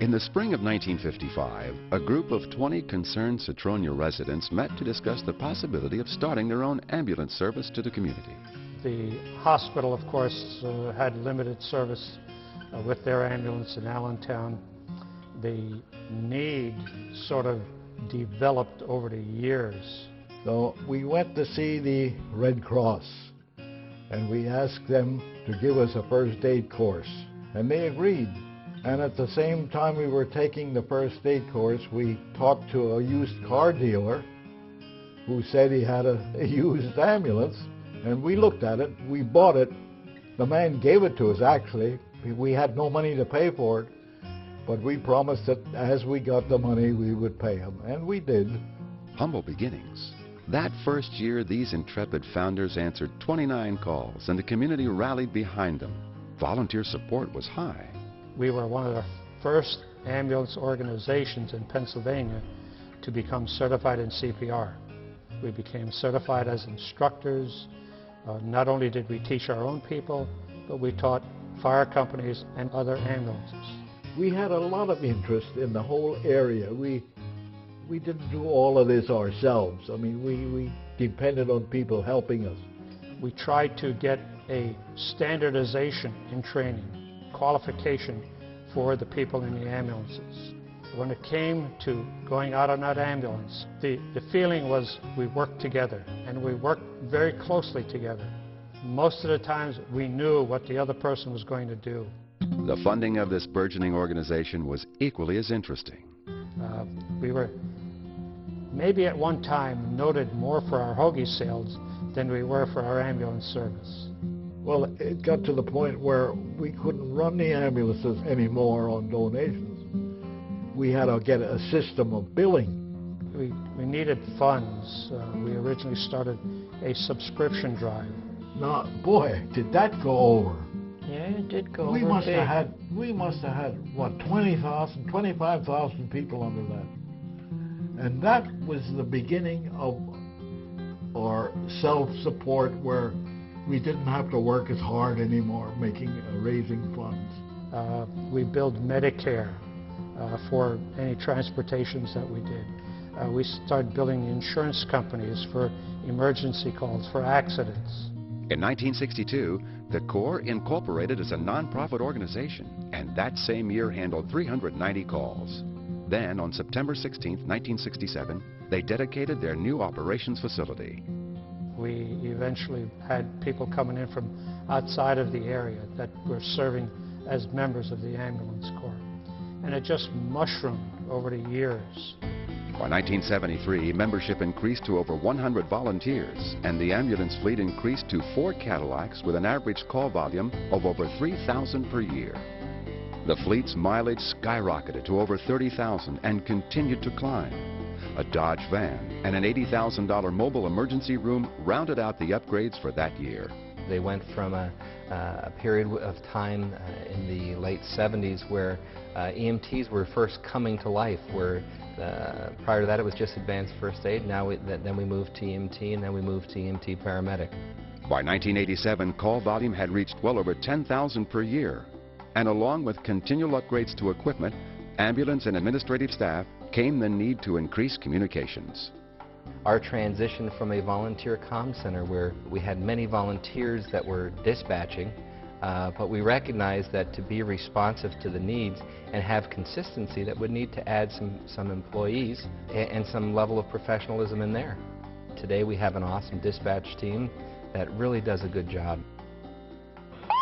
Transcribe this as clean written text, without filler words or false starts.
In the spring of 1955, a group of 20 concerned Cetronia residents met to discuss the possibility of starting their own ambulance service to the community. The hospital, of course, had limited service with their ambulance in Allentown. The need sort of developed over the years. So we went to see the Red Cross, and we asked them to give us a first aid course, and they agreed. And at the same time we were taking the first aid course, we talked to a used car dealer who said he had a used ambulance, and we looked at it, we bought it. The man gave it to us, actually. We had no money to pay for it, but we promised that as we got the money we would pay him, and we did. Humble beginnings. That first year, these intrepid founders answered 29 calls, and the community rallied behind them. Volunteer support was high. We were one of the first ambulance organizations in Pennsylvania to become certified in CPR. We became certified as instructors. Not only did we teach our own people, but we taught fire companies and other ambulances. We had a lot of interest in the whole area. We didn't do all of this ourselves. I mean, we depended on people helping us. We tried to get a standardization in training, qualification for the people in the ambulances. When it came to going out on that ambulance, the feeling was we worked together, and we worked very closely together. Most of the times we knew what the other person was going to do. The funding of this burgeoning organization was equally as interesting. We were maybe at one time noted more for our hoagie sales than we were for our ambulance service. Well, it got to the point where we couldn't run the ambulances anymore on donations. We had to get a system of billing. We needed funds. We originally started a subscription drive. Now, boy, did that go over. Yeah, it did go over. We must have had, what, 20,000, 25,000 people under that. And that was the beginning of our self-support, where we didn't have to work as hard anymore raising funds. We billed Medicare for any transportations that we did. We started billing the insurance companies for emergency calls, for accidents. In 1962, the Corps incorporated as a nonprofit organization, and that same year handled 390 calls. Then, on September 16, 1967, they dedicated their new operations facility. We eventually had people coming in from outside of the area that were serving as members of the Ambulance Corps. And it just mushroomed over the years. By 1973, membership increased to over 100 volunteers, and the ambulance fleet increased to 4 Cadillacs with an average call volume of over 3,000 per year. The fleet's mileage skyrocketed to over 30,000 and continued to climb. A Dodge van and an $80,000 mobile emergency room rounded out the upgrades for that year. They went from a period of time in the late 70s where EMTs were first coming to life, where prior to that it was just advanced first aid. Now then we moved to EMT, and then we moved to EMT paramedic. By 1987, call volume had reached well over 10,000 per year. And along with continual upgrades to equipment, ambulance and administrative staff, came the need to increase communications. Our transition from a volunteer comm center where we had many volunteers that were dispatching, but we recognized that to be responsive to the needs and have consistency, that would need to add some employees and some level of professionalism in there. Today we have an awesome dispatch team that really does a good job.